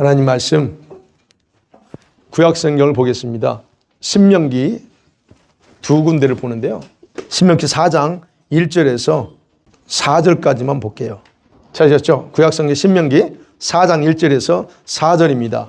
하나님 말씀 구약성경을 보겠습니다. 신명기 두 군데를 보는데요. 신명기 4장 1절에서 4절까지만 볼게요. 찾으셨죠? 구약성경 신명기 4장 1절에서 4절입니다.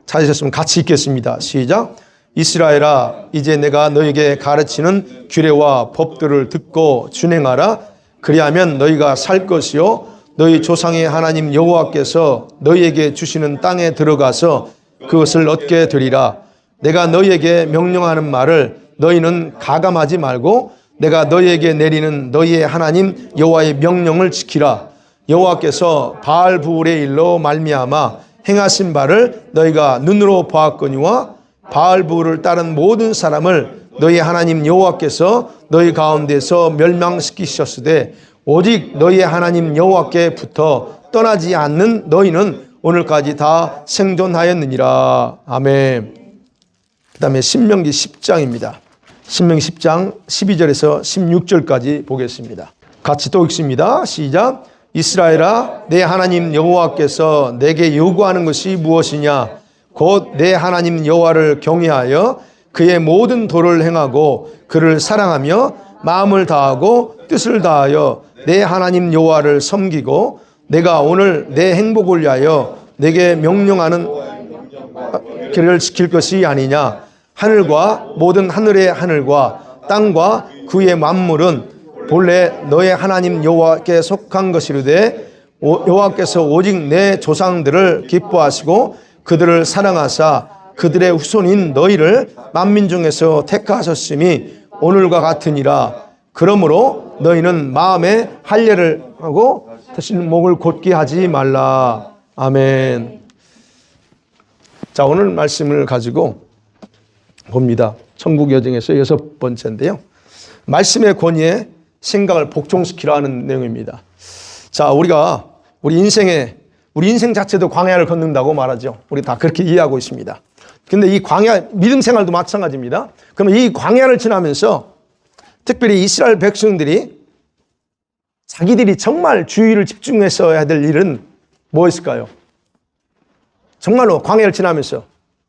찾으셨으면 같이 읽겠습니다. 시작. 이스라엘아, 이제 내가 너에게 가르치는 규례와 법들을 듣고 준행하라. 그리하면 너희가 살 것이요 너희 조상의 하나님 여호와께서 너희에게 주시는 땅에 들어가서 그것을 얻게 되리라. 내가 너희에게 명령하는 말을 너희는 가감하지 말고 내가 너희에게 내리는 너희의 하나님 여호와의 명령을 지키라. 여호와께서 바알부울의 일로 말미암아 행하신 바를 너희가 눈으로 보았거니와 바알부울을 따른 모든 사람을 너희 하나님 여호와께서 너희 가운데서 멸망시키셨으되 오직 너희의 하나님 여호와께부터 떠나지 않는 너희는 오늘까지 다 생존하였느니라. 아멘. 그 다음에 신명기 10장입니다. 신명기 10장 12절에서 16절까지 보겠습니다. 같이 또 읽습니다. 시작. 이스라엘아, 내 하나님 여호와께서 내게 요구하는 것이 무엇이냐? 곧 내 하나님 여호와를 경외하여 그의 모든 도를 행하고 그를 사랑하며 마음을 다하고 뜻을 다하여 내 하나님 여호와를 섬기고 내가 오늘 내 행복을 위하여 내게 명령하는 길을 지킬 것이 아니냐. 하늘과 모든 하늘의 하늘과 땅과 그의 만물은 본래 너의 하나님 여호와께 속한 것이르되 여호와께서 오직 내 조상들을 기뻐하시고 그들을 사랑하사 그들의 후손인 너희를 만민 중에서 택하셨음이 오늘과 같으니라. 그러므로 너희는 마음에 할례를 하고 다시는 목을 곧게 하지 말라. 아멘. 자, 오늘 말씀을 가지고 봅니다. 천국 여정에서 6번째인데요. 말씀의 권위에 생각을 복종시키라는 내용입니다. 자, 우리 인생 자체도 광야를 걷는다고 말하죠. 우리 다 그렇게 이해하고 있습니다. 근데 이 광야, 믿음 생활도 마찬가지입니다. 그러면 이 광야를 지나면서 특별히 이스라엘 백성들이 자기들이 정말 주의를 집중해서 해야 될 일은 뭐였을까요? 정말로 광야를 지나면서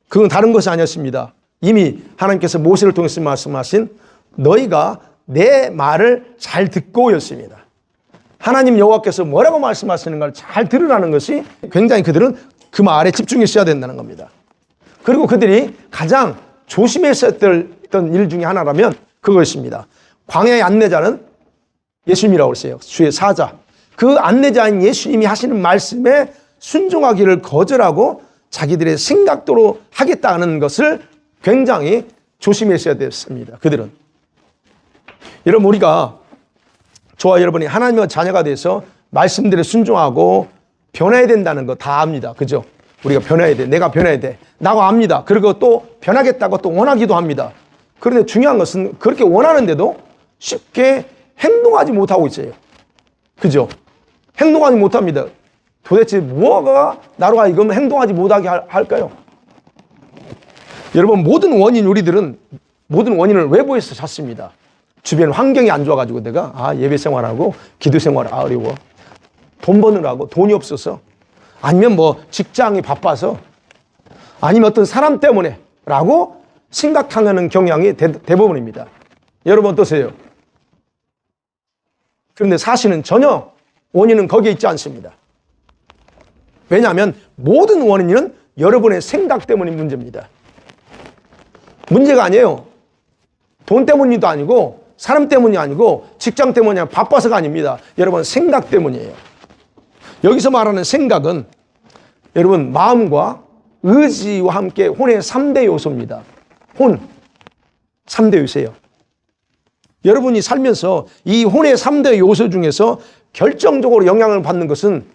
그건 다른 것이 아니었습니다. 이미 하나님께서 모세를 통해서 말씀하신 너희가 내 말을 잘 듣고였습니다. 하나님 여호와께서 뭐라고 말씀하시는가를 잘 들으라는 것이 굉장히 그들은 그 말에 집중했어야 된다는 겁니다. 그리고 그들이 가장 조심했어야 했던 일 중에 하나라면 그것입니다. 광야의 안내자는 예수님이라고 했어요. 주의 사자. 그 안내자인 예수님이 하시는 말씀에 순종하기를 거절하고 자기들의 생각대로 하겠다는 것을 굉장히 조심했어야 됐습니다. 그들은. 여러분, 우리가 저와 여러분이 하나님의 자녀가 돼서 말씀대로 순종하고 변해야 된다는 거 다 압니다. 그죠? 우리가 변해야 돼. 내가 변해야 돼. 나가 압니다. 그리고 또 변하겠다고 또 원하기도 합니다. 그런데 중요한 것은 그렇게 원하는데도 쉽게 행동하지 못하고 있어요. 그죠? 행동하지 못합니다. 도대체 뭐가 나로 하여금 행동하지 못하게 할까요? 여러분, 모든 원인을 외부에서 찾습니다. 주변 환경이 안 좋아가지고 내가 예배 생활하고 기도 생활 어려워. 돈 버느라고 돈이 없어서, 아니면 뭐 직장이 바빠서, 아니면 어떤 사람 때문에 라고 생각하는 경향이 대부분입니다. 여러분 어떠세요? 그런데 사실은 전혀 원인은 거기에 있지 않습니다. 왜냐하면 모든 원인은 여러분의 생각 때문인 문제입니다. 문제가 아니에요. 돈 때문이도 아니고 사람 때문이 아니고 직장 때문이 아니고 바빠서가 아닙니다. 여러분 생각 때문이에요. 여기서 말하는 생각은 여러분 마음과 의지와 함께 혼의 3대 요소입니다. 혼 3대 요소예요. 여러분이 살면서 이 혼의 3대 요소 중에서 결정적으로 영향을 받는 것은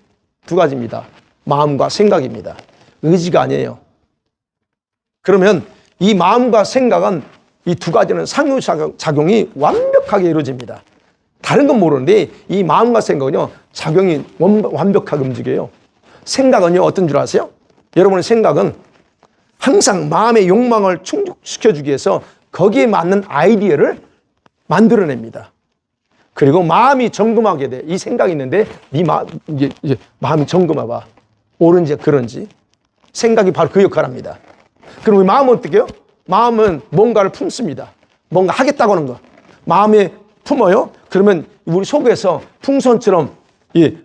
두 가지입니다. 마음과 생각입니다. 의지가 아니에요. 그러면 이 마음과 생각은 이 두 가지는 상호작용이 완벽하게 이루어집니다. 다른 건 모르는데 이 마음과 생각은요, 작용이 완벽하게 움직여요. 생각은요, 어떤 줄 아세요? 여러분의 생각은 항상 마음의 욕망을 충족시켜주기 위해서 거기에 맞는 아이디어를 만들어냅니다. 그리고 마음이 점검하게 돼. 이 생각이 있는데 이제 마음이 점검해봐. 옳은지 그런지. 생각이 바로 그 역할을 합니다. 그럼 우리 마음은 어떻게 해요? 마음은 뭔가를 품습니다. 뭔가 하겠다고 하는 거. 마음에 품어요? 그러면 우리 속에서 풍선처럼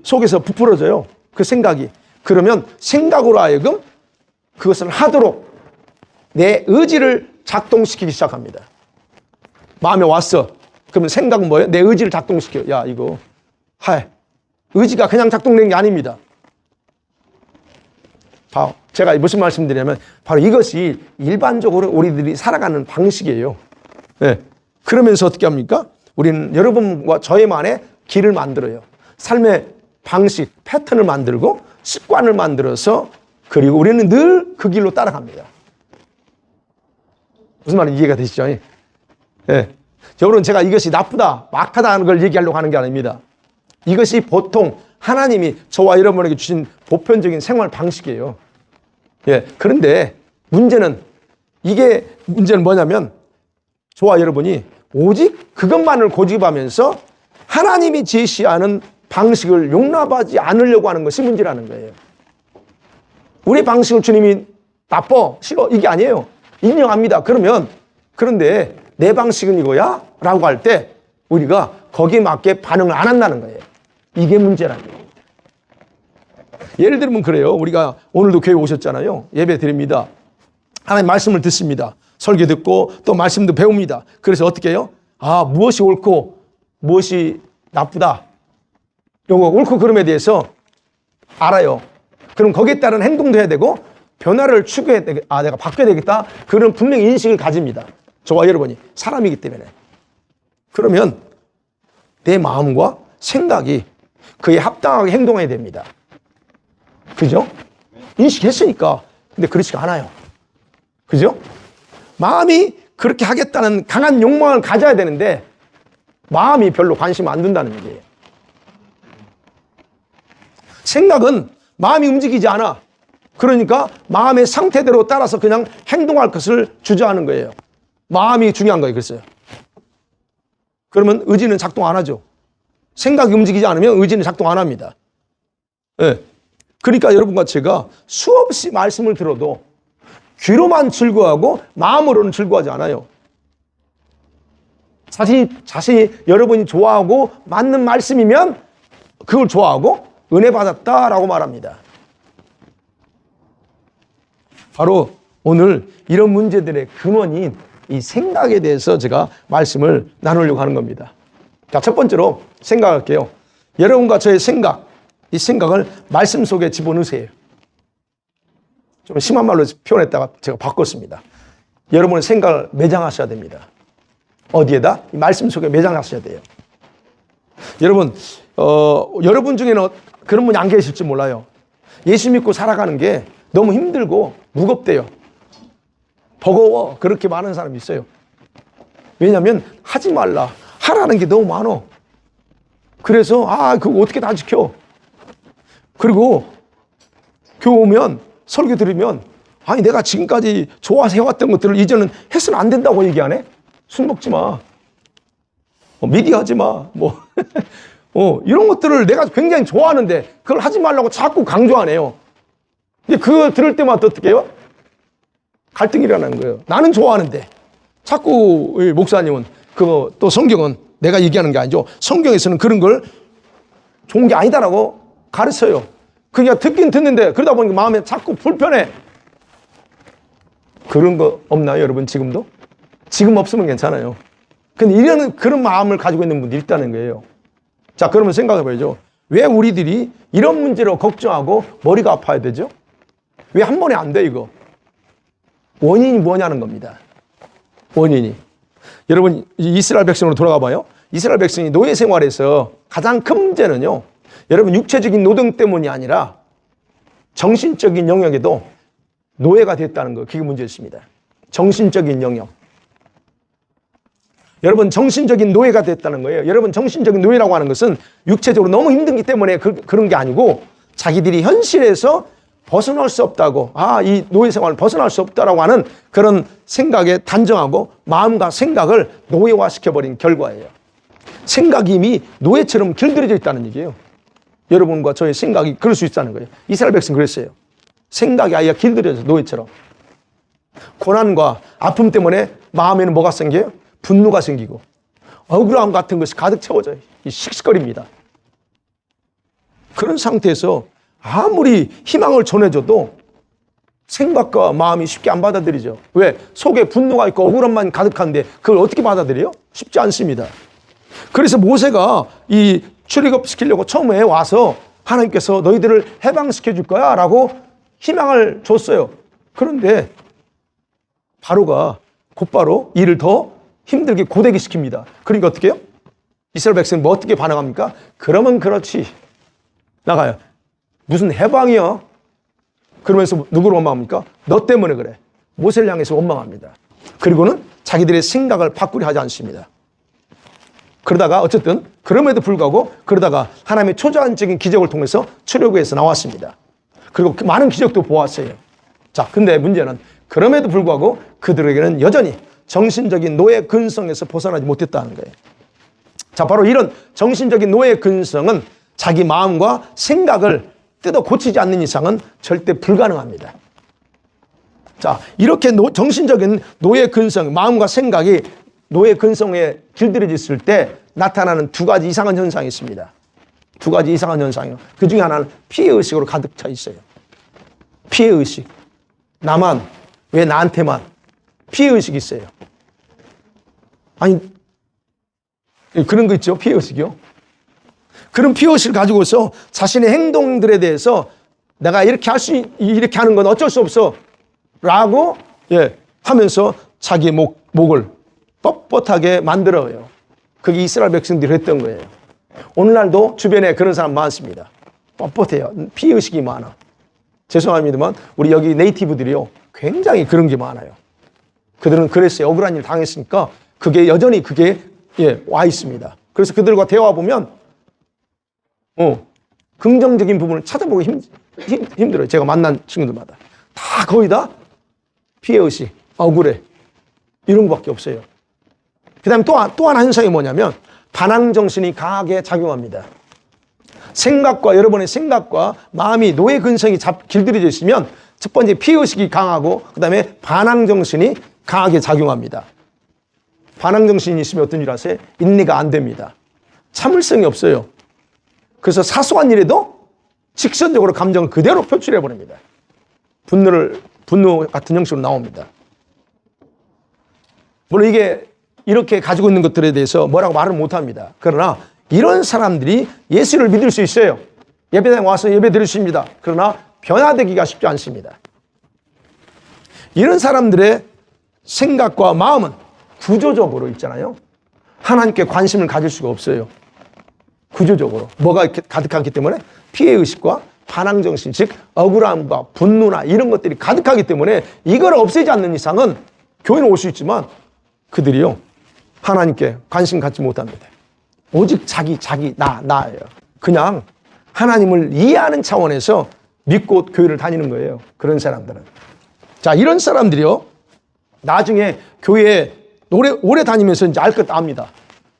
속에서 부풀어져요. 그 생각이. 그러면 생각으로 하여금 그것을 하도록 내 의지를 작동시키기 시작합니다. 마음에 왔어. 그러면 생각은 뭐예요? 내 의지를 작동시켜. 야, 이거 의지가 그냥 작동되는 게 아닙니다. 제가 무슨 말씀드리냐면 바로 이것이 일반적으로 우리들이 살아가는 방식이에요. 네. 그러면서 어떻게 합니까? 우리는 여러분과 저희만의 길을 만들어요. 삶의 방식, 패턴을 만들고 습관을 만들어서 그리고 우리는 늘 그 길로 따라갑니다. 무슨 말인지 이해가 되시죠? 네. 여러분, 제가 이것이 나쁘다, 막하다는 걸 얘기하려고 하는 게 아닙니다. 이것이 보통 하나님이 저와 여러분에게 주신 보편적인 생활 방식이에요. 예. 그런데 문제는 뭐냐면 저와 여러분이 오직 그것만을 고집하면서 하나님이 제시하는 방식을 용납하지 않으려고 하는 것이 문제라는 거예요. 우리 방식을 주님이 나빠, 싫어, 이게 아니에요. 인정합니다. 그런데 내 방식은 이거야? 라고 할 때 우리가 거기에 맞게 반응을 안 한다는 거예요. 이게 문제라는 거예요. 예를 들면 그래요. 우리가 오늘도 교회 오셨잖아요. 예배 드립니다. 하나님 말씀을 듣습니다. 설교 듣고 또 말씀도 배웁니다. 그래서 어떻게 해요? 무엇이 옳고 무엇이 나쁘다. 요거 옳고 그름에 대해서 알아요. 그럼 거기에 따른 행동도 해야 되고 변화를 추구해야 되겠다. 내가 바뀌어야 되겠다. 그런 분명히 인식을 가집니다. 저와 여러분이 사람이기 때문에. 그러면 내 마음과 생각이 그에 합당하게 행동해야 됩니다. 그죠? 인식했으니까. 근데 그렇지가 않아요. 그죠? 마음이 그렇게 하겠다는 강한 욕망을 가져야 되는데 마음이 별로 관심 안 둔다는 얘기예요. 생각은 마음이 움직이지 않아. 그러니까 마음의 상태대로 따라서 그냥 행동할 것을 주저하는 거예요. 마음이 중요한 거예요. 그랬어요. 그러면 의지는 작동 안 하죠. 생각이 움직이지 않으면 의지는 작동 안 합니다. 네. 그러니까 여러분과 제가 수없이 말씀을 들어도 귀로만 즐거워하고 마음으로는 즐거워하지 않아요. 자신이 여러분이 좋아하고 맞는 말씀이면 그걸 좋아하고 은혜 받았다라고 말합니다. 바로 오늘 이런 문제들의 근원인 이 생각에 대해서 제가 말씀을 나누려고 하는 겁니다. 자, 첫 번째로 생각할게요. 여러분과 저의 생각, 이 생각을 말씀 속에 집어넣으세요. 좀 심한 말로 표현했다가 제가 바꿨습니다. 여러분의 생각을 매장하셔야 됩니다. 어디에다? 이 말씀 속에 매장하셔야 돼요. 여러분, 여러분 중에는 그런 분이 안 계실지 몰라요. 예수 믿고 살아가는 게 너무 힘들고 무겁대요. 버거워. 그렇게 많은 사람이 있어요. 왜냐하면 하지 말라. 하라는 게 너무 많어. 그래서 그거 어떻게 다 지켜. 그리고 교회 오면 설교 들으면 내가 지금까지 좋아서 해왔던 것들을 이제는 해서는 안 된다고 얘기하네. 술 먹지 마. 미디 하지 마. 이런 것들을 내가 굉장히 좋아하는데 그걸 하지 말라고 자꾸 강조하네요. 근데 그거 들을 때마다 어떻게 해요? 갈등이 일어나는 거예요. 나는 좋아하는데 자꾸 목사님은 그거 또 성경은 내가 얘기하는 게 아니죠. 성경에서는 그런 걸 좋은 게 아니다라고 가르쳐요. 그냥 듣긴 듣는데 그러다 보니까 마음에 자꾸 불편해. 그런 거 없나요, 여러분? 지금도? 지금 없으면 괜찮아요. 근데 그런 마음을 가지고 있는 분들이 있다는 거예요. 자, 그러면 생각해 봐야죠. 왜 우리들이 이런 문제로 걱정하고 머리가 아파야 되죠? 왜 한 번에 안 돼, 이거? 원인이 뭐냐는 겁니다. 원인이. 여러분, 이스라엘 백성으로 돌아가 봐요. 이스라엘 백성이 노예 생활에서 가장 큰 문제는요, 여러분, 육체적인 노동 때문이 아니라 정신적인 영역에도 노예가 됐다는 거, 그게 문제였습니다. 정신적인 영역. 여러분, 정신적인 노예가 됐다는 거예요. 여러분, 정신적인 노예라고 하는 것은 육체적으로 너무 힘들기 때문에 그런 게 아니고 자기들이 현실에서 벗어날 수 없다고, 이 노예 생활을 벗어날 수 없다라고 하는 그런 생각에 단정하고 마음과 생각을 노예화시켜버린 결과예요. 생각이 이미 노예처럼 길들여져 있다는 얘기예요. 여러분과 저의 생각이 그럴 수 있다는 거예요. 이스라엘 백성 그랬어요. 생각이 아예 길들여져, 노예처럼. 고난과 아픔 때문에 마음에는 뭐가 생겨요? 분노가 생기고 억울함 같은 것이 가득 채워져요. 씩씩거립니다. 그런 상태에서 아무리 희망을 전해줘도 생각과 마음이 쉽게 안 받아들이죠. 왜? 속에 분노가 있고 억울함만 가득한데 그걸 어떻게 받아들여요? 쉽지 않습니다. 그래서 모세가 이 출애굽시키려고 처음에 와서 하나님께서 너희들을 해방시켜 줄 거야 라고 희망을 줬어요. 그런데 바로가 곧바로 일을 더 힘들게 고되게 시킵니다. 그러니까 어떻게 해요? 이스라엘 백성은 뭐 어떻게 반응합니까? 그러면 그렇지. 나가요. 무슨 해방이야? 그러면서 누구를 원망합니까? 너 때문에 그래. 모세를 향해서 원망합니다. 그리고는 자기들의 생각을 바꾸려 하지 않습니다. 그러다가 어쨌든 그럼에도 불구하고 그러다가 하나님의 초자연적인 기적을 통해서 출애굽에서 나왔습니다. 그리고 그 많은 기적도 보았어요. 자, 근데 문제는 그럼에도 불구하고 그들에게는 여전히 정신적인 노예 근성에서 벗어나지 못했다는 거예요. 자, 바로 이런 정신적인 노예 근성은 자기 마음과 생각을 뜯어 고치지 않는 이상은 절대 불가능합니다. 자, 이렇게 정신적인 노예 근성, 마음과 생각이 노예 근성에 길들여졌을 때 나타나는 두 가지 이상한 현상이 있습니다. 두 가지 이상한 현상이요. 그 중에 하나는 피해의식으로 가득 차 있어요. 피해의식. 나만, 왜 나한테만. 피해의식이 있어요. 아니, 그런 거 있죠? 피해의식이요. 그런 피해의식을 가지고서 자신의 행동들에 대해서 내가 이렇게 이렇게 하는 건 어쩔 수 없어. 라고, 하면서 자기의 목을 뻣뻣하게 만들어요. 그게 이스라엘 백성들이 했던 거예요. 오늘날도 주변에 그런 사람 많습니다. 뻣뻣해요. 피해의식이 많아. 죄송합니다만, 우리 여기 네이티브들이요. 굉장히 그런 게 많아요. 그들은 그랬어요. 억울한 일 당했으니까 그게 여전히 와 있습니다. 그래서 그들과 대화해보면, 긍정적인 부분을 찾아보기 힘들어요. 제가 만난 친구들마다. 다 거의 다 피해의식, 억울해. 이런 것밖에 없어요. 그 다음에 또 하나 현상이 뭐냐면 반항정신이 강하게 작용합니다. 여러분의 생각과 마음이 노예 근성이 길들여져 있으면 첫 번째 피해의식이 강하고 그 다음에 반항정신이 강하게 작용합니다. 반항정신이 있으면 어떤 일 아세요? 인내가 안 됩니다. 참을성이 없어요. 그래서 사소한 일에도 직선적으로 감정을 그대로 표출해버립니다. 분노 같은 형식으로 나옵니다. 물론 이게 이렇게 가지고 있는 것들에 대해서 뭐라고 말을 못합니다. 그러나 이런 사람들이 예수를 믿을 수 있어요. 예배당에 와서 예배 드릴 수 있습니다. 그러나 변화되기가 쉽지 않습니다. 이런 사람들의 생각과 마음은 구조적으로 있잖아요. 하나님께 관심을 가질 수가 없어요. 구조적으로. 뭐가 이렇게 가득하기 때문에 피해의식과 반항정신, 즉 억울함과 분노나 이런 것들이 가득하기 때문에 이걸 없애지 않는 이상은 교회는 올 수 있지만 그들이요. 하나님께 관심 갖지 못합니다. 오직 나예요. 그냥 하나님을 이해하는 차원에서 믿고 교회를 다니는 거예요. 그런 사람들은. 자, 이런 사람들이요. 나중에 교회에 오래 다니면서 이제 알 것 다 압니다.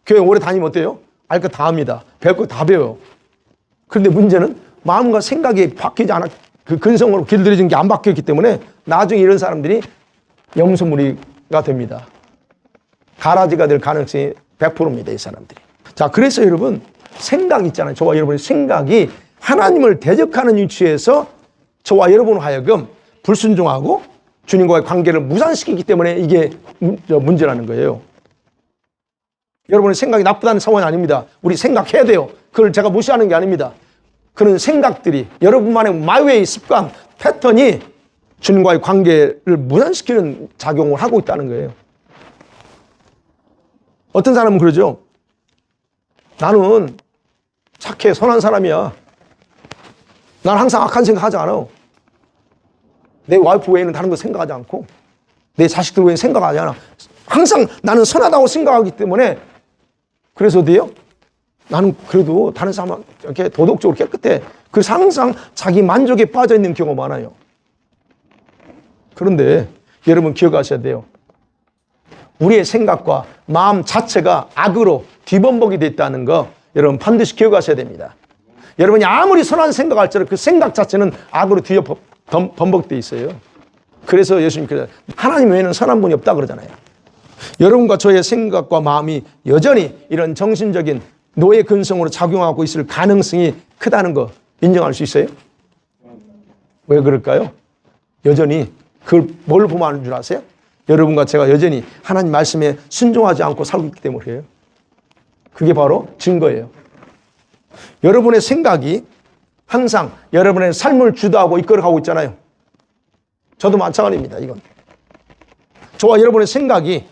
교회 오래 다니면 어때요? 알 것 다 압니다. 배울 거 다 배워요. 그런데 문제는 마음과 생각이 바뀌지 않아, 그 근성으로 길들여진 게 안 바뀌었기 때문에 나중에 이런 사람들이 염소무리가 됩니다. 가라지가 될 가능성이 100%입니다, 이 사람들이. 자, 그래서 여러분, 생각 있잖아요. 저와 여러분의 생각이 하나님을 대적하는 위치에서 저와 여러분을 하여금 불순종하고 주님과의 관계를 무산시키기 때문에 이게 문제라는 거예요. 여러분의 생각이 나쁘다는 차원이 아닙니다. 우리 생각해야 돼요. 그걸 제가 무시하는 게 아닙니다. 그런 생각들이 여러분만의 마웨이 습관, 패턴이 주님과의 관계를 무산시키는 작용을 하고 있다는 거예요. 어떤 사람은 그러죠. 나는 착해, 선한 사람이야. 난 항상 악한 생각하지 않아. 내 와이프 외에는 다른 거 생각하지 않고 내 자식들 외에는 생각하지 않아. 항상 나는 선하다고 생각하기 때문에 그래서 어때요? 나는 그래도 다른 사람은 이렇게 도덕적으로 깨끗해. 그래서 항상 자기 만족에 빠져 있는 경우가 많아요. 그런데 여러분 기억하셔야 돼요. 우리의 생각과 마음 자체가 악으로 뒤범벅이 됐다는 거 여러분 반드시 기억하셔야 됩니다. 여러분이 아무리 선한 생각할지라도 그 생각 자체는 악으로 범벅돼 있어요. 그래서 예수님께서 하나님 외에는 선한 분이 없다 그러잖아요. 여러분과 저의 생각과 마음이 여전히 이런 정신적인 노예 근성으로 작용하고 있을 가능성이 크다는 거 인정할 수 있어요? 왜 그럴까요? 여전히 그걸 뭘 보면 아는 줄 아세요? 여러분과 제가 여전히 하나님 말씀에 순종하지 않고 살고 있기 때문에 그래요. 그게 바로 증거예요. 여러분의 생각이 항상 여러분의 삶을 주도하고 이끌어가고 있잖아요. 저도 마찬가지입니다. 이건 저와 여러분의 생각이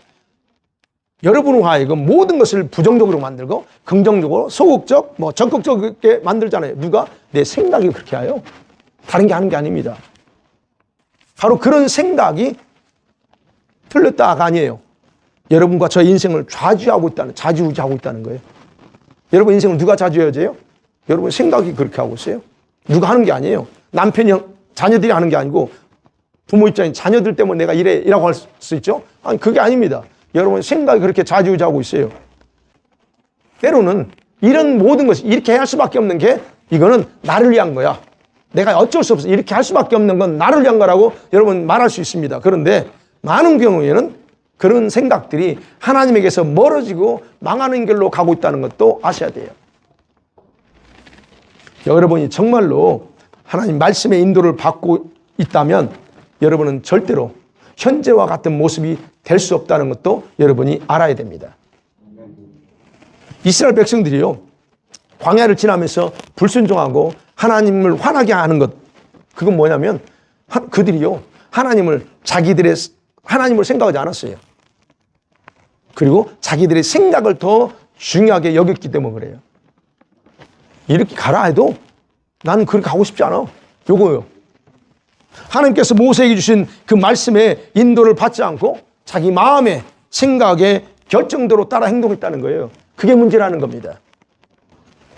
여러분을 하여금 모든 것을 부정적으로 만들고 긍정적으로 소극적, 적극적이게 만들잖아요. 누가? 내 생각이 그렇게 해요. 다른 게 하는 게 아닙니다. 바로 그런 생각이 틀렸다가 아니에요. 여러분과 저의 인생을 좌지우지하고 있다는 거예요. 여러분 인생을 누가 좌지우지해요? 여러분 생각이 그렇게 하고 있어요. 누가 하는 게 아니에요. 남편이 자녀들이 하는 게 아니고 부모 입장에 자녀들 때문에 내가 이라고 할 수 있죠? 아니 그게 아닙니다. 여러분 생각이 그렇게 좌지우지하고 있어요. 때로는 이런 모든 것이 이렇게 할 수밖에 없는 게 이거는 나를 위한 거야. 내가 어쩔 수 없어. 이렇게 할 수밖에 없는 건 나를 위한 거라고 여러분 말할 수 있습니다. 그런데 많은 경우에는 그런 생각들이 하나님에게서 멀어지고 망하는 길로 가고 있다는 것도 아셔야 돼요. 여러분이 정말로 하나님 말씀의 인도를 받고 있다면 여러분은 절대로 현재와 같은 모습이 될 수 없다는 것도 여러분이 알아야 됩니다. 이스라엘 백성들이요, 광야를 지나면서 불순종하고 하나님을 화나게 하는 것, 그건 뭐냐면 그들이요 하나님을 생각하지 않았어요. 그리고 자기들의 생각을 더 중요하게 여겼기 때문에 그래요. 이렇게 가라 해도 나는 그렇게 가고 싶지 않아. 요거요. 하나님께서 모세에게 주신 그 말씀의 인도를 받지 않고 자기 마음의 생각의 결정대로 따라 행동했다는 거예요. 그게 문제라는 겁니다.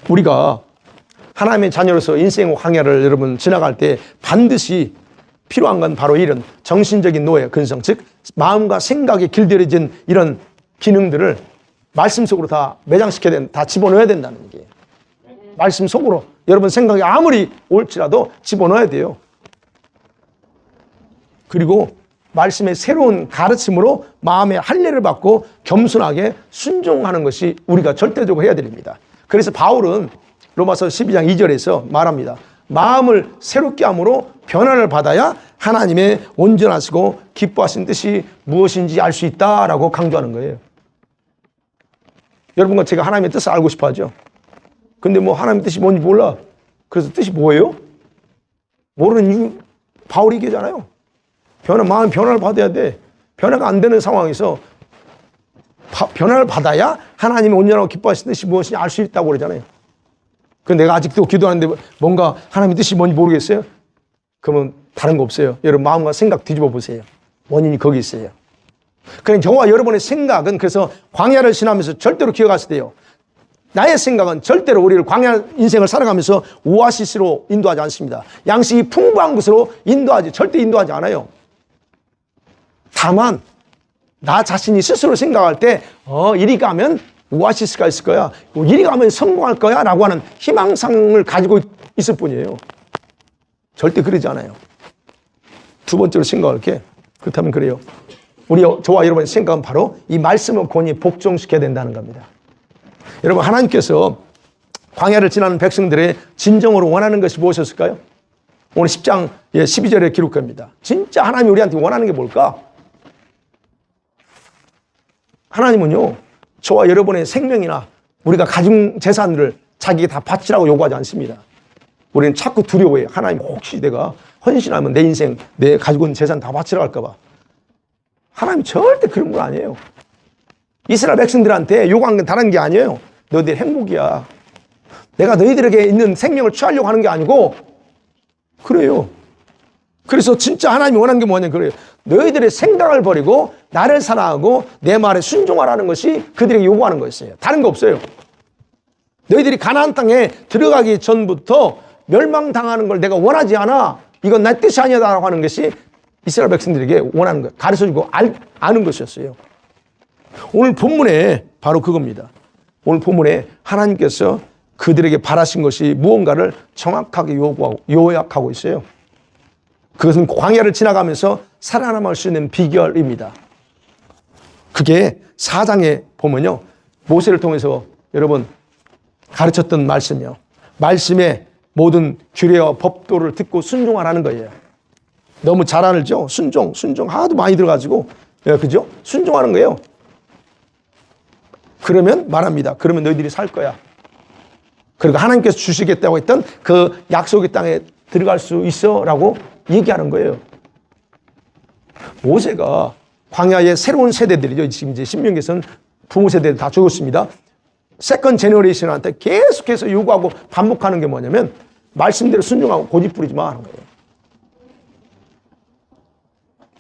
우리가 하나님의 자녀로서 인생의 광야를 여러분 지나갈 때 반드시 필요한 건 바로 이런 정신적인 노예 근성, 즉 마음과 생각에 길들여진 이런 기능들을 말씀 속으로 다 매장시켜야 된다, 다 집어넣어야 된다는 얘기예요. 말씀 속으로 여러분 생각이 아무리 옳지라도 집어넣어야 돼요. 그리고 말씀의 새로운 가르침으로 마음의 할례를 받고 겸손하게 순종하는 것이 우리가 절대적으로 해야 됩니다. 그래서 바울은 로마서 12장 2절에서 말합니다. 마음을 새롭게 함으로 변화를 받아야 하나님의 온전하시고 기뻐하신 뜻이 무엇인지 알 수 있다라고 강조하는 거예요. 여러분과 제가 하나님의 뜻을 알고 싶어 하죠. 근데 하나님의 뜻이 뭔지 몰라. 그래서 뜻이 뭐예요? 모르는 이유, 바울이 얘기하잖아요. 마음 변화를 받아야 돼. 변화가 안 되는 상황에서 변화를 받아야 하나님의 온전하고 기뻐하신 뜻이 무엇인지 알 수 있다고 그러잖아요. 근데 내가 아직도 기도하는데 뭔가 하나님의 뜻이 뭔지 모르겠어요? 그러면 다른 거 없어요. 여러분 마음과 생각 뒤집어 보세요. 원인이 거기 있어요. 그러니까 저와 여러분의 생각은 그래서 광야를 지나면서 절대로 기억하셔야 돼요. 나의 생각은 절대로 우리를 광야 인생을 살아가면서 오아시스로 인도하지 않습니다. 양식이 풍부한 것으로 절대 인도하지 않아요. 다만 나 자신이 스스로 생각할 때 이리 가면 오아시스가 있을 거야, 이리 가면 성공할 거야 라고 하는 희망상을 가지고 있을 뿐이에요. 절대 그러지 않아요. 두 번째로 생각할 게 그렇다면 그래요. 저와 여러분의 생각은 바로 이 말씀을 권히 복종시켜야 된다는 겁니다. 여러분 하나님께서 광야를 지나는 백성들의 진정으로 원하는 것이 무엇이었을까요? 오늘 10장 12절에 기록합니다. 진짜 하나님이 우리한테 원하는 게 뭘까? 하나님은요 저와 여러분의 생명이나 우리가 가진 재산들을 자기에게 다 바치라고 요구하지 않습니다. 우리는 자꾸 두려워해요. 하나님 혹시 내가 헌신하면 내 인생, 내 가지고 있는 재산 다 바치라고 할까 봐. 하나님이 절대 그런 거 아니에요. 이스라엘 백성들한테 요구한 건 다른 게 아니에요. 너희들 행복이야. 내가 너희들에게 있는 생명을 취하려고 하는 게 아니고 그래요. 그래서 진짜 하나님이 원하는 게 뭐냐 그래요. 너희들의 생각을 버리고 나를 사랑하고 내 말에 순종하라는 것이 그들에게 요구하는 거였어요. 다른 거 없어요. 너희들이 가나안 땅에 들어가기 전부터 멸망당하는 걸 내가 원하지 않아. 이건 내 뜻이 아니다라고 하는 것이 이스라엘 백성들에게 원하는 거예요. 가르쳐주고 아는 것이었어요. 오늘 본문에 바로 그겁니다. 오늘 본문에 하나님께서 그들에게 바라신 것이 무언가를 정확하게 요약하고 있어요. 그것은 광야를 지나가면서 살아남을 수 있는 비결입니다. 그게 4장에 보면요, 모세를 통해서 여러분 가르쳤던 말씀이요, 말씀의 모든 규례와 법도를 듣고 순종하라는 거예요. 너무 잘 알죠? 순종 하도 많이 들어가지고, 그죠? 순종하는 거예요. 그러면 말합니다. 그러면 너희들이 살 거야. 그리고 하나님께서 주시겠다고 했던 그 약속의 땅에 들어갈 수 있어 라고 얘기하는 거예요. 모세가 광야의 새로운 세대들이죠. 지금 이제 신명기에서는 부모 세대들 다 죽었습니다. 세컨 제너레이션한테 계속해서 요구하고 반복하는 게 뭐냐면 말씀대로 순종하고 고집 부리지 마 하는 거예요.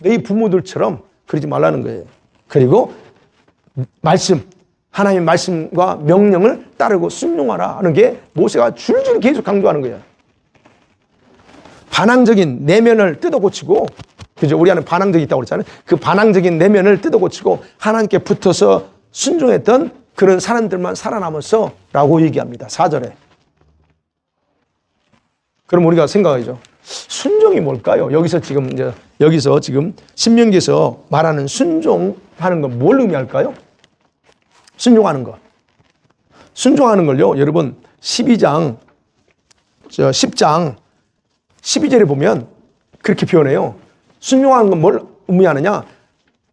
너희 부모들처럼 그러지 말라는 거예요. 그리고 말씀, 하나님의 말씀과 명령을 따르고 순종하라 하는 게 모세가 줄줄이 계속 강조하는 거예요. 반항적인 내면을 뜯어고치고, 그죠? 우리 안에 반항적이 있다고 그랬잖아요. 그 반항적인 내면을 뜯어고치고 하나님께 붙어서 순종했던 그런 사람들만 살아남았어 라고 얘기합니다. 4절에. 그럼 우리가 생각하죠. 순종이 뭘까요? 여기서 지금 신명기에서 말하는 순종하는 건 뭘 의미할까요? 순종하는 것. 순종하는 걸요, 여러분 10장 12절에 보면 그렇게 표현해요. 순종하는 건 뭘 의미하느냐?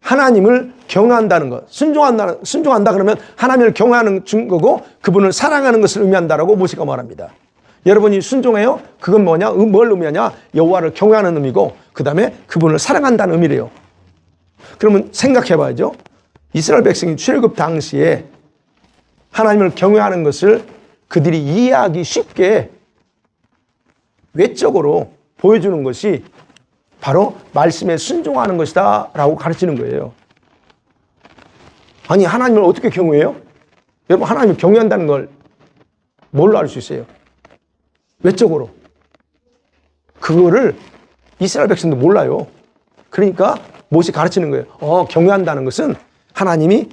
하나님을 경외한다는 것. 순종한다 그러면 하나님을 경외하는 증거고 그분을 사랑하는 것을 의미한다라고 모세가 말합니다. 여러분이 순종해요? 그건 뭐냐? 뭘 의미하냐? 여호와를 경외하는 의미고 그 다음에 그분을 사랑한다는 의미래요. 그러면 생각해 봐야죠. 이스라엘 백성이 출애굽 당시에 하나님을 경외하는 것을 그들이 이해하기 쉽게 외적으로 보여주는 것이 바로 말씀에 순종하는 것이다 라고 가르치는 거예요. 아니, 하나님을 어떻게 경외해요? 여러분, 하나님을 경외한다는 걸 뭘로 알 수 있어요? 외적으로. 그거를 이스라엘 백성도 몰라요. 그러니까 모세 가르치는 거예요. 경외한다는 것은 하나님이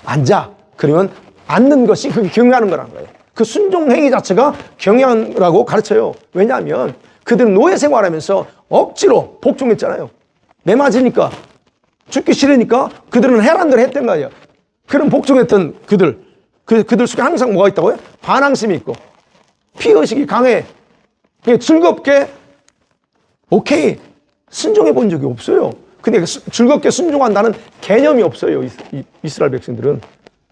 앉아. 그러면 앉는 것이 그게 경외하는 거라는 거예요. 그 순종 행위 자체가 경외하라고 가르쳐요. 왜냐하면 그들은 노예 생활하면서 억지로 복종했잖아요. 매 맞으니까, 죽기 싫으니까 그들은 해란 대로 했던 거예요. 그런 복종했던 그들 속에 항상 뭐가 있다고요? 반항심이 있고 피의식이 강해. 즐겁게 오케이 순종해 본 적이 없어요. 근데 즐겁게 순종한다는 개념이 없어요. 이스라엘 백성들은.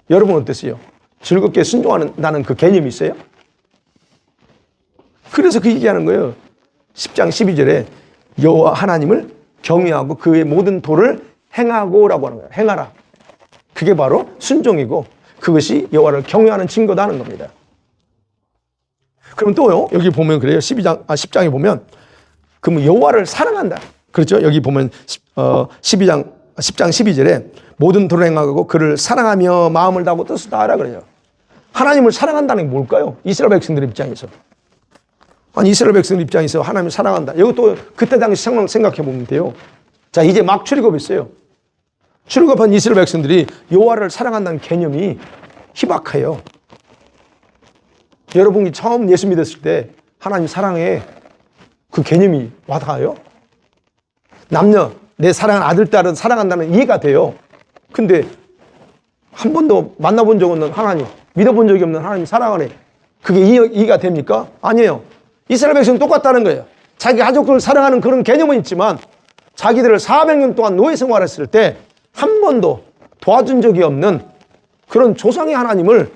여러분 어땠어요? 즐겁게 순종한다는 그 개념이 있어요? 그래서 그 얘기하는 거예요. 10장 12절에 여호와 하나님을 경외하고 그의 모든 도를 행하고라고 하는 거예요. 행하라. 그게 바로 순종이고 그것이 여호와를 경외하는 증거다 하는 겁니다. 그럼 또요, 여기 보면 그래요. 10장에 보면 그러면 여호와를 사랑한다. 그렇죠? 여기 보면 10장 12절에 모든 도를 행하고 그를 사랑하며 마음을 다하고 뜻을 다하라 그래요. 하나님을 사랑한다는 게 뭘까요? 이스라엘 백성들 입장에서. 아니, 이스라엘 백성들 입장에서 하나님을 사랑한다. 이것도 그때 당시 상황 생각해 보면 돼요. 자, 이제 막 출애굽했어요. 출애굽한 이스라엘 백성들이 여호와를 사랑한다는 개념이 희박해요. 여러분이 처음 예수 믿었을 때 하나님 사랑해 그 개념이 와닿아요? 남녀, 내 사랑하는 아들, 딸은 사랑한다는 이해가 돼요. 근데 한 번도 만나본 적 없는 하나님, 믿어본 적이 없는 하나님 사랑하네. 그게 이해가 됩니까? 아니에요. 이스라엘 백성은 똑같다는 거예요. 자기 가족을 사랑하는 그런 개념은 있지만 자기들을 400년 동안 노예 생활했을 때 한 번도 도와준 적이 없는 그런 조상의 하나님을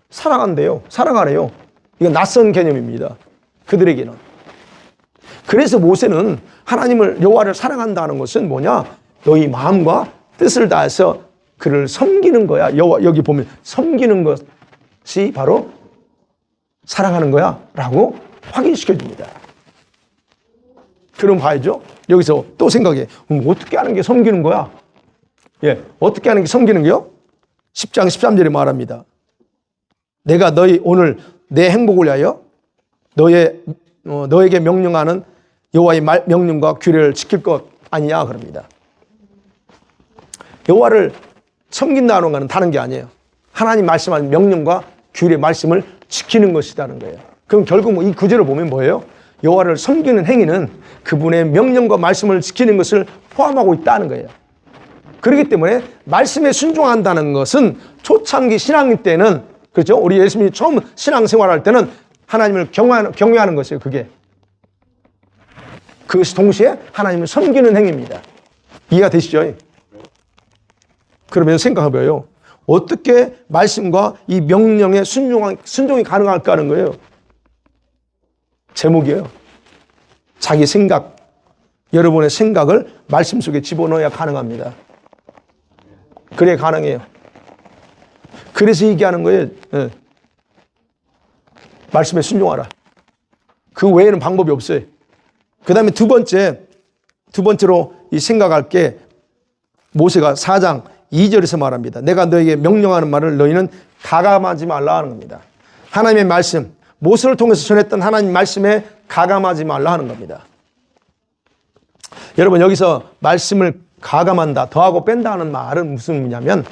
사랑한대요. 사랑하래요. 이건 낯선 개념입니다. 그들에게는. 그래서 모세는 하나님을 여호와를 사랑한다는 것은 뭐냐? 너희 마음과 뜻을 다해서 그를 섬기는 거야. 여기 보면 섬기는 것이 바로 사랑하는 거야 라고 확인시켜 줍니다. 그럼 봐야죠. 여기서 또 생각해. 어떻게 하는 게 섬기는 거야? 어떻게 하는 게 섬기는 게요? 10장 13절에 말합니다. 내가 오늘 내 행복을 위하여 너에게 명령하는 여호와의 명령과 규례를 지킬 것 아니냐 그럽니다. 여호와를 섬긴다는 것은 다른 게 아니에요. 하나님 말씀하는 명령과 규례 말씀을 지키는 것이라는 거예요. 그럼 결국 이 구절을 보면 뭐예요? 여호와를 섬기는 행위는 그분의 명령과 말씀을 지키는 것을 포함하고 있다는 거예요. 그렇기 때문에 말씀에 순종한다는 것은 초창기 신앙일 때는, 그렇죠? 우리 예수님이 처음 신앙생활할 때는 하나님을 경외하는 것이에요. 그것이 동시에 하나님을 섬기는 행위입니다. 이해가 되시죠? 그러면 생각해봐요. 어떻게 말씀과 이 명령에 순종이 가능할까 하는 거예요. 제목이에요. 자기 생각, 여러분의 생각을 말씀 속에 집어넣어야 가능합니다. 그래야 가능해요. 그래서 얘기하는 거예요. 네. 말씀에 순종하라. 그 외에는 방법이 없어요. 그 다음에 두 번째로 이 생각할 게 모세가 4장 2절에서 말합니다. 내가 너에게 명령하는 말을 너희는 가감하지 말라 하는 겁니다. 하나님의 말씀, 모세를 통해서 전했던 하나님 말씀에 가감하지 말라 하는 겁니다. 여러분, 여기서 말씀을 가감한다, 더하고 뺀다 하는 말은 무슨 의미냐면,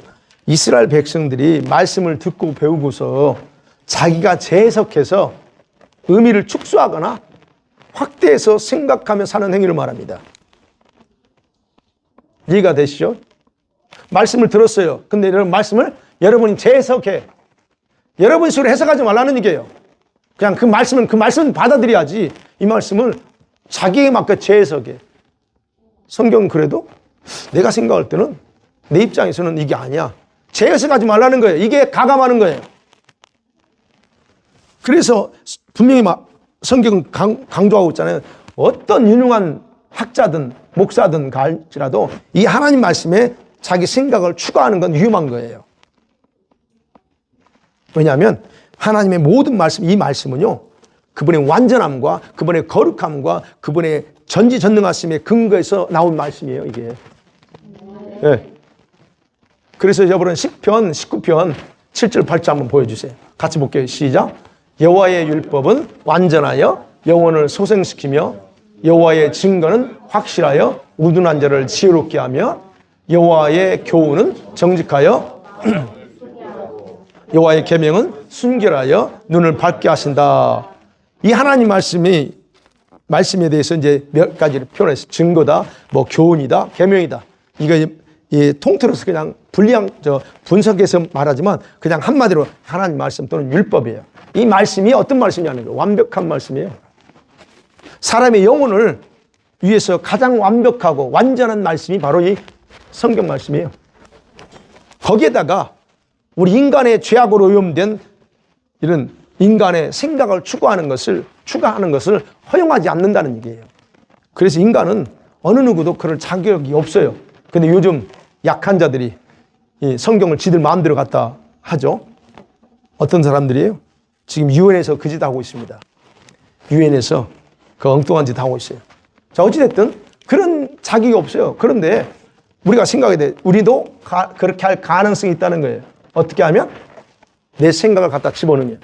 이스라엘 백성들이 말씀을 듣고 배우고서 자기가 재해석해서 의미를 축소하거나 확대해서 생각하며 사는 행위를 말합니다. 이해가 되시죠? 말씀을 들었어요. 근데 이런 말씀을 여러분이 재해석해. 여러분 식으로 해석하지 말라는 얘기예요. 그냥 그 말씀은 받아들여야지. 이 말씀을 자기에 맞게 재해석해. 성경은 그래도 내가 생각할 때는 내 입장에서는 이게 아니야. 재해석하지 말라는 거예요. 이게 가감하는 거예요. 그래서 분명히 성경은 강조하고 있잖아요. 어떤 유능한 학자든 목사든 갈지라도 이 하나님 말씀에 자기 생각을 추가하는 건 위험한 거예요. 왜냐하면 하나님의 모든 말씀, 이 말씀은요, 그분의 완전함과 그분의 거룩함과 그분의 전지전능하심의 근거에서 나온 말씀이에요, 이게. 네. 그래서 여러분 시편 19편 7절 8절 한번 보여주세요. 같이 볼게요. 시작. 여호와의 율법은 완전하여 영혼을 소생시키며 여호와의 증거는 확실하여 우둔한 자를 지혜롭게 하며 여호와의 교훈은 정직하여 여호와의 계명은 순결하여 눈을 밝게 하신다. 이 하나님 말씀에 대해서 이제 몇 가지를 표현했어요. 증거다, 뭐 교훈이다, 계명이다. 이거 통틀어서 그냥 분석해서 말하지만 그냥 한마디로 하나님 말씀 또는 율법이에요. 이 말씀이 어떤 말씀이냐는 거예요. 완벽한 말씀이에요. 사람의 영혼을 위해서 가장 완벽하고 완전한 말씀이 바로 이 성경 말씀이에요. 거기에다가 우리 인간의 죄악으로 오염된 이런 인간의 생각을 추구하는 것을 허용하지 않는다는 얘기예요. 그래서 인간은 어느 누구도 그럴 자격이 없어요. 근데 요즘 약한 자들이 이 성경을 지들 마음대로 갖다 하죠. 어떤 사람들이에요? 지금 유엔에서 그 짓 하고 있습니다. 유엔에서 그 엉뚱한 짓 하고 있어요. 자, 어찌됐든 그런 자격이 없어요. 그런데 우리가 생각해야 돼. 우리도 그렇게 할 가능성이 있다는 거예요. 어떻게 하면? 내 생각을 갖다 집어넣으면.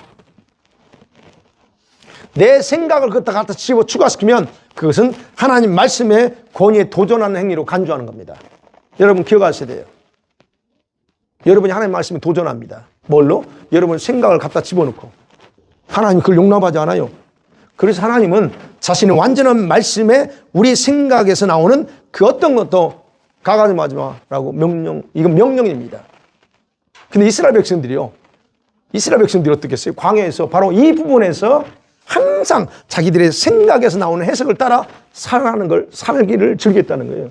내 생각을 갖다 추가시키면 그것은 하나님 말씀의 권위에 도전하는 행위로 간주하는 겁니다. 여러분 기억하셔야 돼요. 여러분이 하나님 말씀에 도전합니다. 뭘로? 여러분 생각을 갖다 집어넣고. 하나님 그걸 용납하지 않아요. 그래서 하나님은 자신의 완전한 말씀에 우리 생각에서 나오는 그 어떤 것도 가가지 마라고 이건 명령입니다. 근데 이스라엘 백성들이 어떻게 했어요? 광야에서 바로 이 부분에서 항상 자기들의 생각에서 나오는 해석을 따라 살기를 즐겼다는 거예요.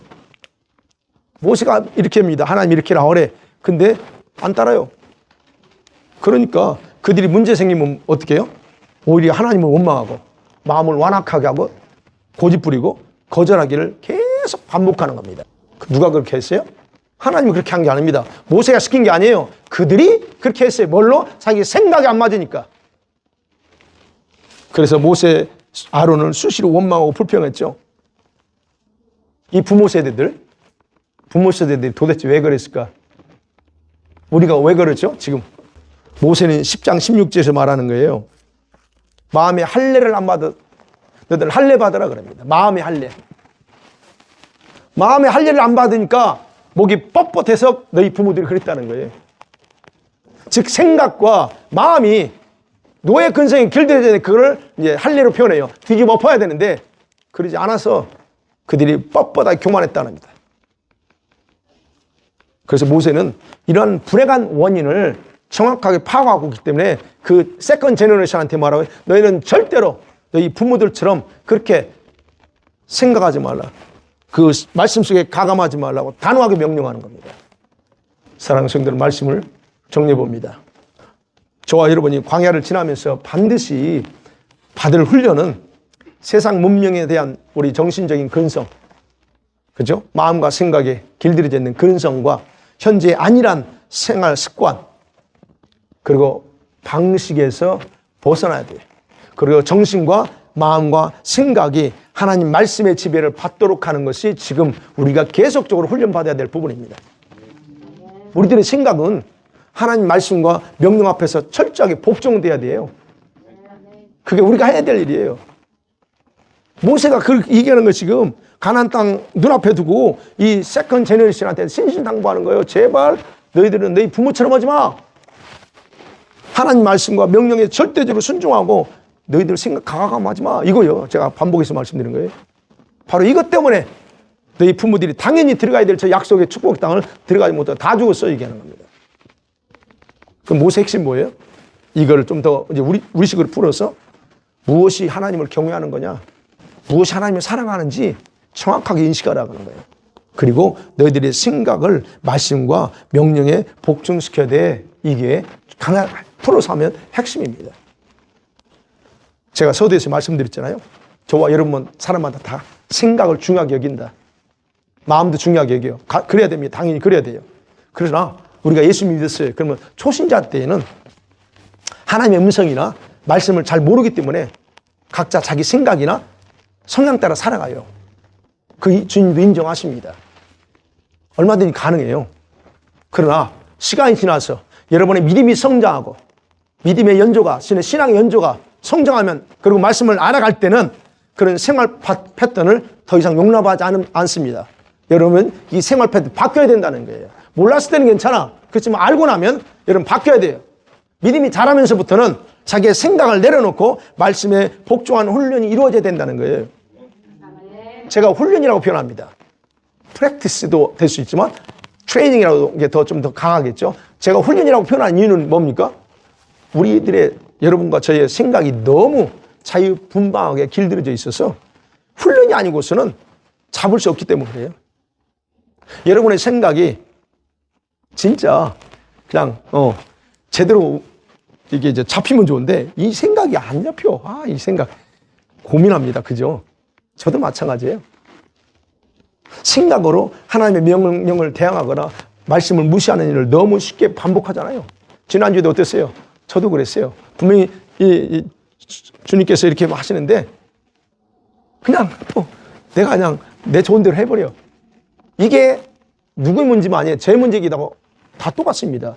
모세가 이렇게 합니다. 하나님 이렇게 나오래. 근데 안 따라요. 그러니까 그들이 문제 생기면 어떻게 해요? 오히려 하나님을 원망하고 마음을 완악하게 하고 고집부리고 거절하기를 계속 반복하는 겁니다. 누가 그렇게 했어요? 하나님이 그렇게 한 게 아닙니다. 모세가 시킨 게 아니에요. 그들이 그렇게 했어요. 뭘로? 자기 생각이 안 맞으니까. 그래서 모세, 아론을 수시로 원망하고 불평했죠. 이 부모 세대들이 도대체 왜 그랬을까? 우리가 왜 그랬죠? 지금 모세는 10장 16절에서 말하는 거예요. 마음의 할례를 안 받아, 너들 할례 받으라 그럽니다. 마음의 할례. 마음의 할례를 안 받으니까 목이 뻣뻣해서 너희 부모들이 그랬다는 거예요. 즉 생각과 마음이 노예 근성이 길들여져 있는 그걸 이제 할례로 표현해요. 뒤집어 엎어야 되는데 그러지 않아서 그들이 뻣뻣하게 교만했다는 겁니다. 그래서 모세는 이런 불행한 원인을 정확하게 파악하고 있기 때문에 그 세컨 제너레이션한테 말하고 너희는 절대로 너희 부모들처럼 그렇게 생각하지 말라. 그 말씀 속에 가감하지 말라고 단호하게 명령하는 겁니다. 사랑하는 성도들, 말씀을 정리해 봅니다. 저와 여러분이 광야를 지나면서 반드시 받을 훈련은 세상 문명에 대한 우리 정신적인 근성, 그죠? 마음과 생각에 길들여져 있는 근성과 현재 안일한 생활 습관, 그리고 방식에서 벗어나야 돼요. 그리고 정신과 마음과 생각이 하나님 말씀의 지배를 받도록 하는 것이 지금 우리가 계속적으로 훈련받아야 될 부분입니다. 우리들의 생각은 하나님 말씀과 명령 앞에서 철저하게 복종돼야 돼요. 그게 우리가 해야 될 일이에요. 모세가 그걸 얘기하는 거 지금 가나안 땅 눈앞에 두고 이 세컨 제너레이션한테 신신당부하는 거예요. 제발 너희들은 너희 부모처럼 하지 마. 하나님 말씀과 명령에 절대적으로 순종하고 너희들 생각 가감하지 마. 이거요. 제가 반복해서 말씀드리는 거예요. 바로 이것 때문에 너희 부모들이 당연히 들어가야 될 저 약속의 축복 땅을 들어가지 못하고 다 죽었어 얘기하는 겁니다. 그럼 모세 핵심 뭐예요? 이거를 좀 더 이제 우리식으로 풀어서 무엇이 하나님을 경외하는 거냐, 무엇이 하나님을 사랑하는지 정확하게 인식하라고 하는 거예요. 그리고 너희들의 생각을 말씀과 명령에 복종시켜야 돼. 이게 하나 풀어서 하면 핵심입니다. 제가 서두에서 말씀드렸잖아요. 저와 여러분 사람마다 다 생각을 중요하게 여긴다. 마음도 중요하게 여겨요. 그래야 됩니다. 당연히 그래야 돼요. 그러나 우리가 예수 믿었어요. 그러면 초신자 때에는 하나님의 음성이나 말씀을 잘 모르기 때문에 각자 자기 생각이나 성향 따라 살아가요. 그 주님도 인정하십니다. 얼마든지 가능해요. 그러나 시간이 지나서 여러분의 믿음이 성장하고 믿음의 연조가, 신앙의 연조가 성장하면, 그리고 말씀을 알아갈 때는 그런 생활 패턴을 더 이상 용납하지 않습니다. 여러분, 이 생활 패턴 바뀌어야 된다는 거예요. 몰랐을 때는 괜찮아. 그렇지만 알고 나면 여러분 바뀌어야 돼요. 믿음이 자라면서부터는 자기의 생각을 내려놓고 말씀에 복종하는 훈련이 이루어져야 된다는 거예요. 제가 훈련이라고 표현합니다. 프랙티스도 될 수 있지만 트레이닝이라고 게 좀 더 강하겠죠. 제가 훈련이라고 표현한 이유는 뭡니까? 우리들의, 여러분과 저의 생각이 너무 자유분방하게 길들여져 있어서 훈련이 아니고서는 잡을 수 없기 때문에 그래요. 여러분의 생각이 진짜 그냥 제대로 이게 이제 잡히면 좋은데 이 생각이 안 잡혀. 이 생각 고민합니다. 그죠? 저도 마찬가지예요. 생각으로 하나님의 명령을 대항하거나 말씀을 무시하는 일을 너무 쉽게 반복하잖아요. 지난주에도 어땠어요? 저도 그랬어요. 분명히 주님께서 이렇게 하시는데 그냥 또 내가 그냥 내 좋은 대로 해버려. 이게 누구의 문제만 아니에요. 제 문제이기도 다 똑같습니다.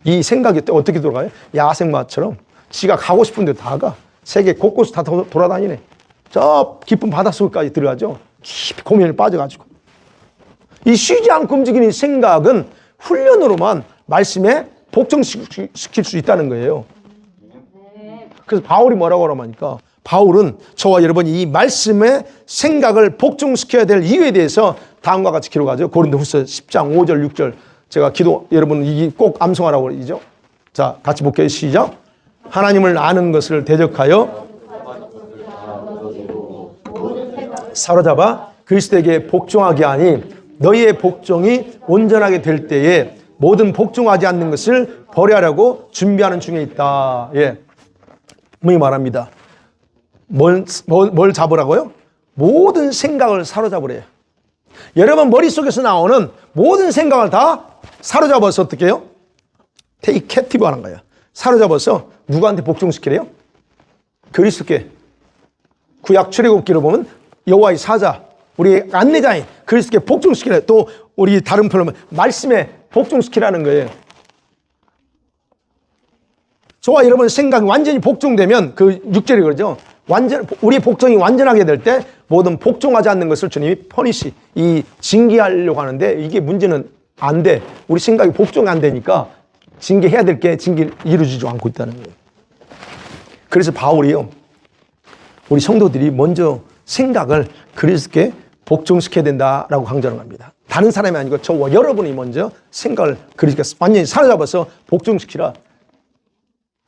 이 생각이 또 어떻게 돌아가요? 야생마처럼 지가 가고 싶은 데 다 가. 세계 곳곳 다 돌아다니네. 저 깊은 바닷속까지 들어가죠. 깊이 고민에 빠져가지고. 이 쉬지 않고 움직이는 생각은 훈련으로만 말씀에 복종시킬 수 있다는 거예요. 그래서 바울이 뭐라고 하니까, 바울은 저와 여러분이 이 말씀의 생각을 복종시켜야 될 이유에 대해서 다음과 같이 기록하죠. 고린도후서 10장 5절 6절. 제가 여러분 이게 꼭 암송하라고 그러죠. 자, 같이 볼게요. 시작. 하나님을 아는 것을 대적하여 사로잡아 그리스도에게 복종하게 하니 너희의 복종이 온전하게 될 때에 모든 복종하지 않는 것을 버려하려고 준비하는 중에 있다. 예. 분명히 말합니다. 뭘 잡으라고요? 모든 생각을 사로잡으래요. 여러분 머릿속에서 나오는 모든 생각을 다 사로잡아서 어떻게 해요? take captive 하는 거예요. 사로잡아서 누구한테 복종시키래요? 그리스도께. 구약 출애굽기를 보면 여호와의 사자, 우리 안내자인 그리스도께 복종시키래. 또 우리 다른 표현은 말씀에 복종시키라는 거예요. 저와 여러분 생각이 완전히 복종되면 그 6절이 그러죠. 우리 복종이 완전하게 될 때 모든 복종하지 않는 것을 주님이 퍼니시, 이 징계하려고 하는데 이게 문제는 안 돼. 우리 생각이 복종이 안 되니까 징계해야 될 게 징계를 이루어지지 않고 있다는 거예요. 그래서 바울이요, 우리 성도들이 먼저 생각을 그리스도께 복종시켜야 된다라고 강조를 합니다. 다른 사람이 아니고 저와 여러분이 먼저 생각을 그리스도께 완전히 사로잡아서 복종시키라.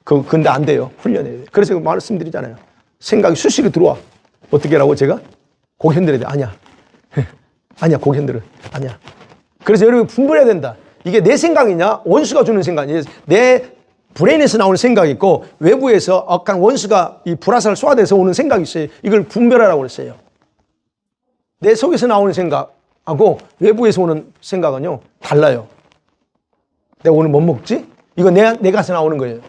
근데 안 돼요. 훈련해야 돼요. 그래서 말씀드리잖아요. 생각이 수시로 들어와. 어떻게 하라고 제가? 고개 흔들어야 돼. 아니야. 아니야, 고개 흔들어. 아니야. 그래서 여러분 분별해야 된다. 이게 내 생각이냐? 원수가 주는 생각이냐? 내 브레인에서 나오는 생각이 있고 외부에서 약간 원수가 이 불화살을 쏘아대서 오는 생각이 있어요. 이걸 분별하라고 그랬어요. 내 속에서 나오는 생각하고 외부에서 오는 생각은요, 달라요. 내가 오늘 뭐 먹지? 이거 내가서 나오는 거예요.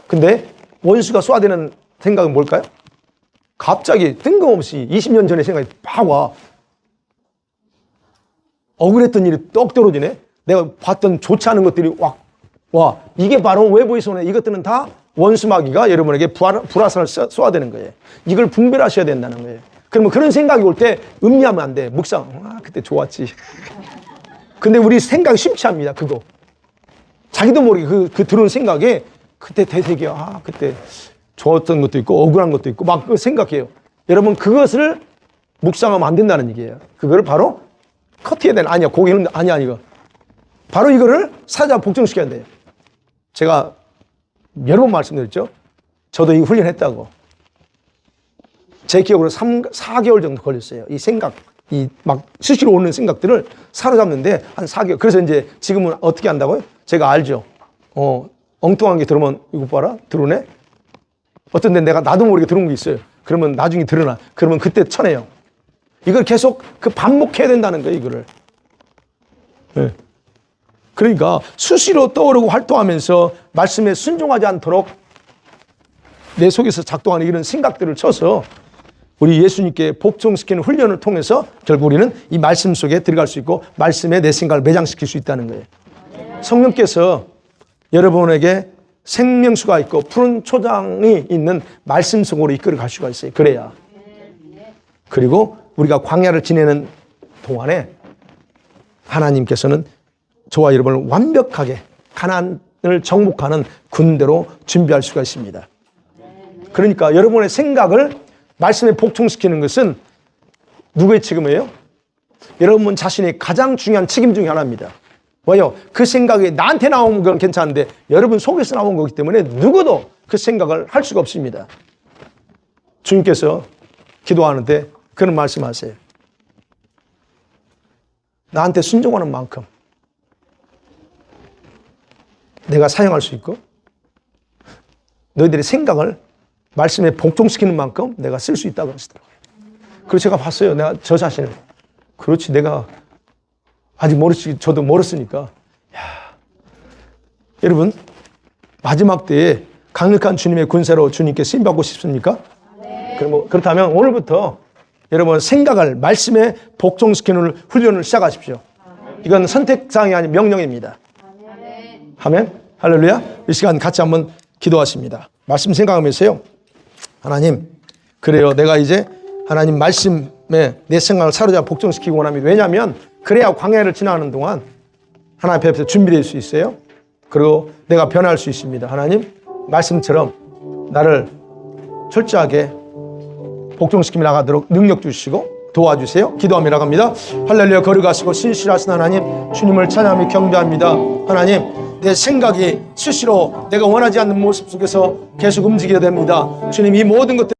근데 원수가 쏘아대는 생각은 뭘까요? 갑자기 뜬금없이 20년 전의 생각이 막 와. 억울했던 일이 떡 떨어지네. 내가 봤던 좋지 않은 것들이 와. 이게 바로 외부에서 오는 이것들은 다 원수마귀가 여러분에게 불화살을 쏘아대는 거예요. 이걸 분별하셔야 된다는 거예요. 그러면 그런 생각이 올 때 음미하면 안 돼. 묵상. 그때 좋았지. 근데 우리 생각이 심취합니다. 그거. 자기도 모르게 그 들어온 생각에 그때 대세기야. 그때 좋았던 것도 있고 억울한 것도 있고 막 생각해요. 여러분 그것을 묵상하면 안 된다는 얘기예요. 그거를 바로 커트해야 되는. 아니야. 고개는 아니야 이거. 바로 이거를 사자 복종시켜야 돼요. 제가 여러 번 말씀드렸죠. 저도 이 훈련했다고. 제 기억으로 4개월 정도 걸렸어요. 이 생각, 이 막 수시로 오는 생각들을 사로잡는데 한 4개월. 그래서 이제 지금은 어떻게 한다고요? 제가 알죠. 엉뚱한 게 들어오면 이거 봐라. 들어오네. 어떤 데 내가 나도 모르게 들어온 게 있어요. 그러면 나중에 드러나. 그러면 그때 쳐내요. 이걸 계속 반복해야 된다는 거예요, 이거를. 네. 그러니까 수시로 떠오르고 활동하면서 말씀에 순종하지 않도록 내 속에서 작동하는 이런 생각들을 쳐서 우리 예수님께 복종시키는 훈련을 통해서 결국 우리는 이 말씀 속에 들어갈 수 있고 말씀에 내 생각을 매장시킬 수 있다는 거예요. 성령께서 여러분에게 생명수가 있고 푸른 초장이 있는 말씀 속으로 이끌어 갈 수가 있어요. 그래야. 그리고 우리가 광야를 지내는 동안에 하나님께서는 저와 여러분을 완벽하게 가나안을 정복하는 군대로 준비할 수가 있습니다. 그러니까 여러분의 생각을 말씀에 복종시키는 것은 누구의 책임이에요? 여러분 자신의 가장 중요한 책임 중에 하나입니다. 왜요? 그 생각이 나한테 나온 건 괜찮은데 여러분 속에서 나온 거기 때문에 누구도 그 생각을 할 수가 없습니다. 주님께서 기도하는데 그런 말씀하세요. 나한테 순종하는 만큼 내가 사용할 수 있고 너희들의 생각을 말씀에 복종시키는 만큼 내가 쓸 수 있다고 그러시더라고요. 그래서 제가 봤어요. 내가 저 자신을. 그렇지, 내가 아직 저도 멀었으니까. 여러분, 마지막 때에 강력한 주님의 군사로 주님께 쓰임받고 싶습니까? 네. 그렇다면 오늘부터 여러분 생각을 말씀에 복종시키는 훈련을 시작하십시오. 이건 선택사항이 아닌 명령입니다. 아멘. 할렐루야. 이 시간 같이 한번 기도하십니다. 말씀 생각하면서요. 하나님, 그래요. 내가 이제 하나님 말씀에 내 생각을 사로잡아 복종시키고 원합니다. 왜냐하면 그래야 광야를 지나가는 동안 하나님 앞에서 준비될 수 있어요. 그리고 내가 변할 수 있습니다. 하나님, 말씀처럼 나를 철저하게 복종시키며 나가도록 능력 주시고 도와주세요. 기도하며 나갑니다. 할렐루야. 거룩하시고 신실하신 하나님, 주님을 찬양하며 경배합니다. 하나님, 내 생각이 수시로 내가 원하지 않는 모습 속에서 계속 움직이게 됩니다. 주님, 이 모든 것들